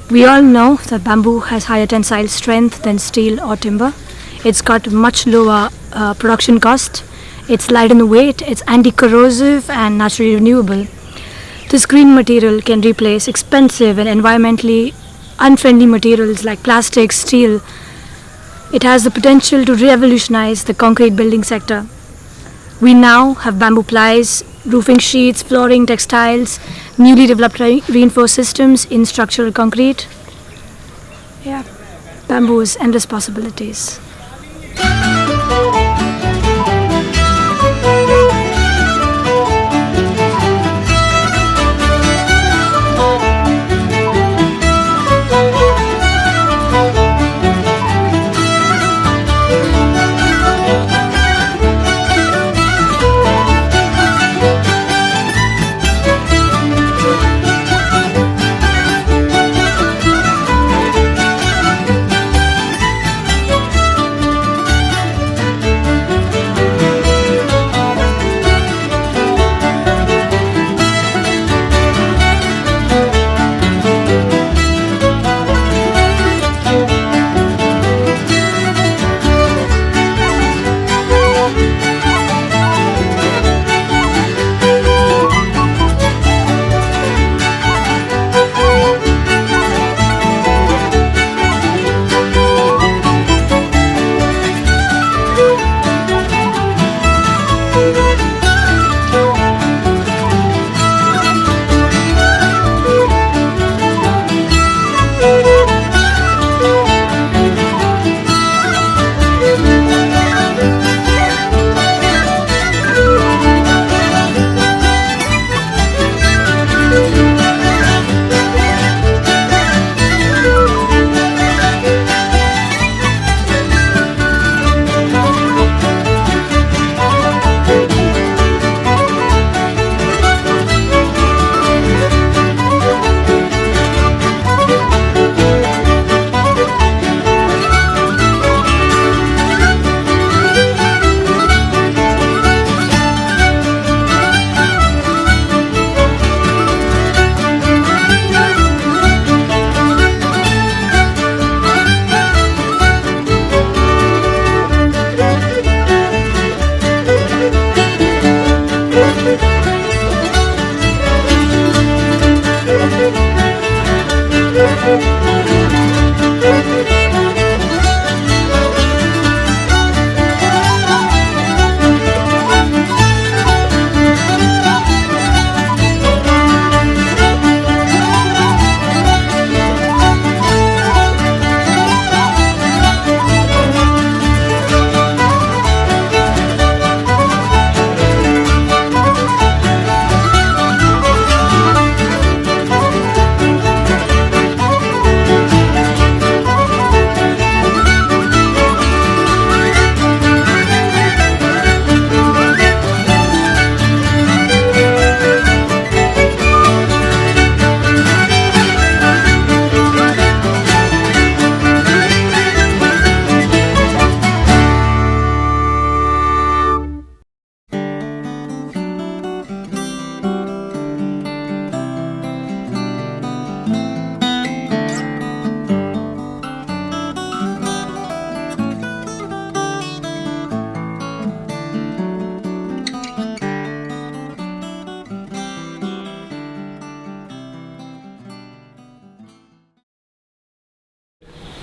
We all know that bamboo has higher tensile strength than steel or timber. It's got much lower production cost. It's light in weight, it's anti-corrosive and naturally renewable. This green material can replace expensive and environmentally unfriendly materials like plastic, steel. It has the potential to revolutionize the concrete building sector. We now have bamboo plies, roofing sheets, flooring, textiles, newly developed reinforced systems in structural concrete. Yeah, bamboo has endless possibilities.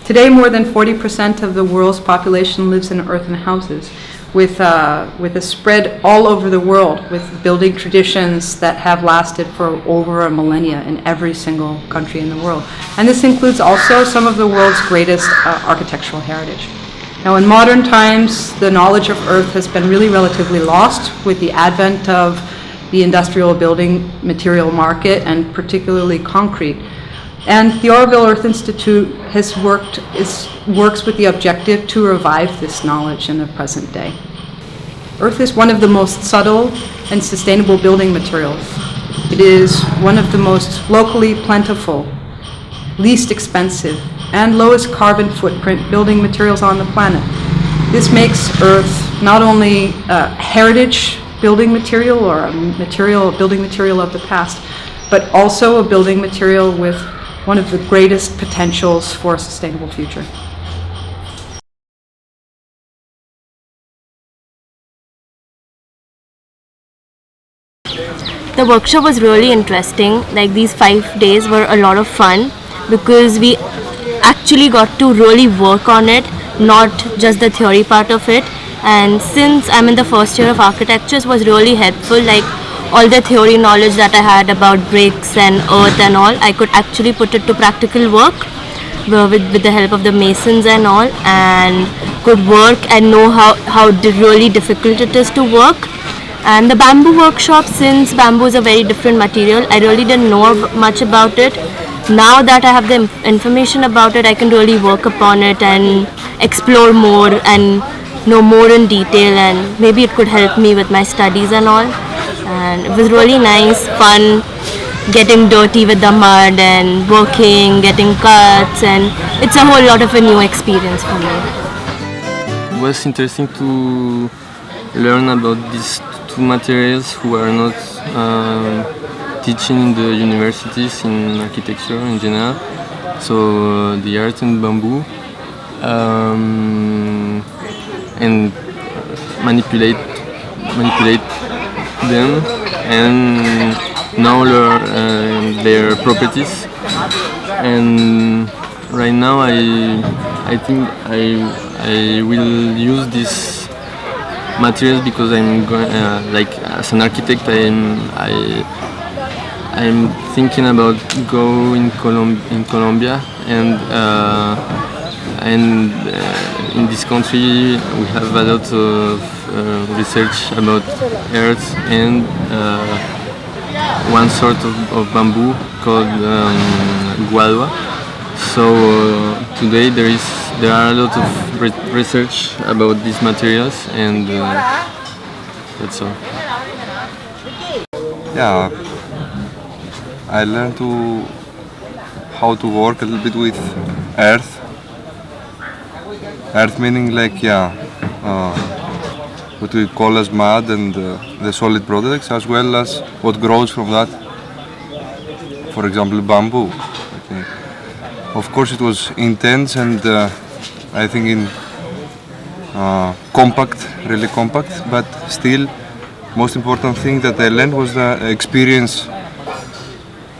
Today, more than 40% of the world's population lives in earthen houses, with a spread all over the world, with building traditions that have lasted for over a millennia in every single country in the world. And this includes also some of the world's greatest architectural heritage. Now, in modern times, the knowledge of earth has been really relatively lost with the advent of the industrial building material market, and particularly concrete. And the Auroville Earth Institute works with the objective to revive this knowledge in the present day. Earth is one of the most subtle and sustainable building materials. It is one of the most locally plentiful, least expensive, and lowest carbon footprint building materials on the planet. This makes Earth not only a heritage building material or a building material of the past, but also a building material with one of the greatest potentials for a sustainable future. The workshop was really interesting. Like, these 5 days were a lot of fun because we actually got to really work on it, not just the theory part of it. And since I'm in the first year of architecture, it was really helpful. Like, all the theory knowledge that I had about bricks and earth and all, I could actually put it to practical work with the help of the masons and all, and could work and know how really difficult it is to work. And the bamboo workshop, since bamboo is a very different material, I really didn't know much about it. Now that I have the information about it, I can really work upon it and explore more and know more in detail, and maybe it could help me with my studies and all. And it was really nice, fun, getting dirty with the mud and working, getting cuts, and it's a whole lot of a new experience for me. It was interesting to learn about these two materials who are not teaching in the universities in architecture in general. So the art and bamboo, and manipulate them and now learn their properties. And right now I think I will use these materials because I'm going like as an architect I'm thinking about go in Colombia, and in this country we have a lot of research about earth and one sort of bamboo called guadua. So today there are a lot of research about these materials, and that's all. Yeah, I learned how to work a little bit with earth. Earth meaning like what we call as mud and the solid products, as well as what grows from that. For example, bamboo. Okay. Of course, it was intense and I think in compact, really compact, but still, most important thing that I learned was the experience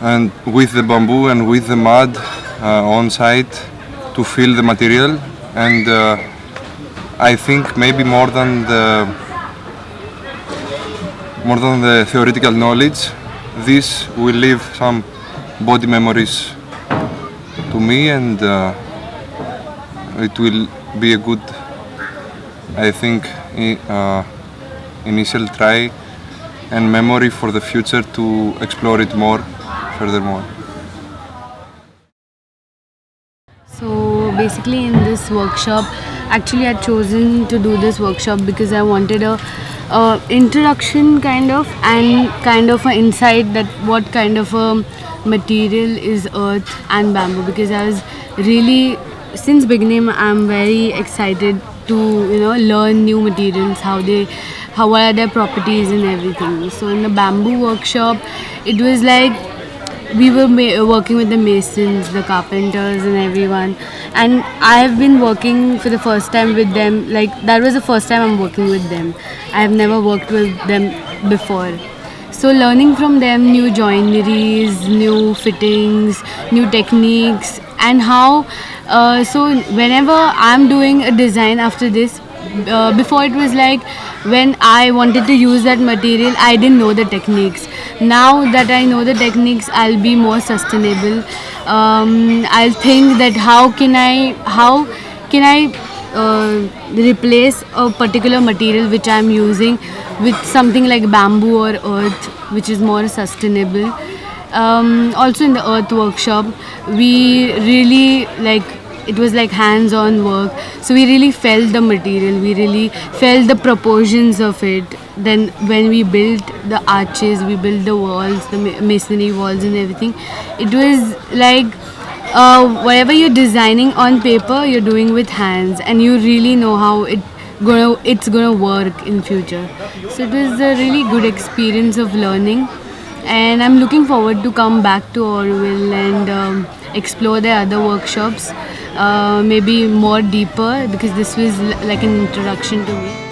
and with the bamboo and with the mud on site to feel the material, and I think maybe more than the theoretical knowledge, this will leave some body memories to me, and it will be a good, I think, initial try and memory for the future to explore it more furthermore. So basically in this workshop, actually I'd chosen to do this workshop because I wanted a introduction kind of, and kind of an insight that what kind of a material is earth and bamboo, because I was really, since beginning I'm very excited to learn new materials, what are their properties and everything. So in the bamboo workshop, it was like we were working with the masons, the carpenters and everyone, and I have been working for the first time with them. Like, that was the first time I'm working with them. I have never worked with them before. So learning from them new joineries, new fittings, new techniques, and how so whenever I'm doing a design after this, before it was like when I wanted to use that material, I didn't know the techniques. Now that I know the techniques, I'll be more sustainable. I'll think that how can I replace a particular material which I'm using with something like bamboo or earth, which is more sustainable. Also in the earth workshop, we really it was like hands-on work, so we really felt the material, we really felt the proportions of it. Then when we built the arches, we built the walls, the masonry walls and everything, it was like whatever you're designing on paper, you're doing with hands, and you really know how it's gonna work in future. So it was a really good experience of learning, and I'm looking forward to come back to Auroville and explore their other workshops, maybe more deeper, because this was like an introduction to me.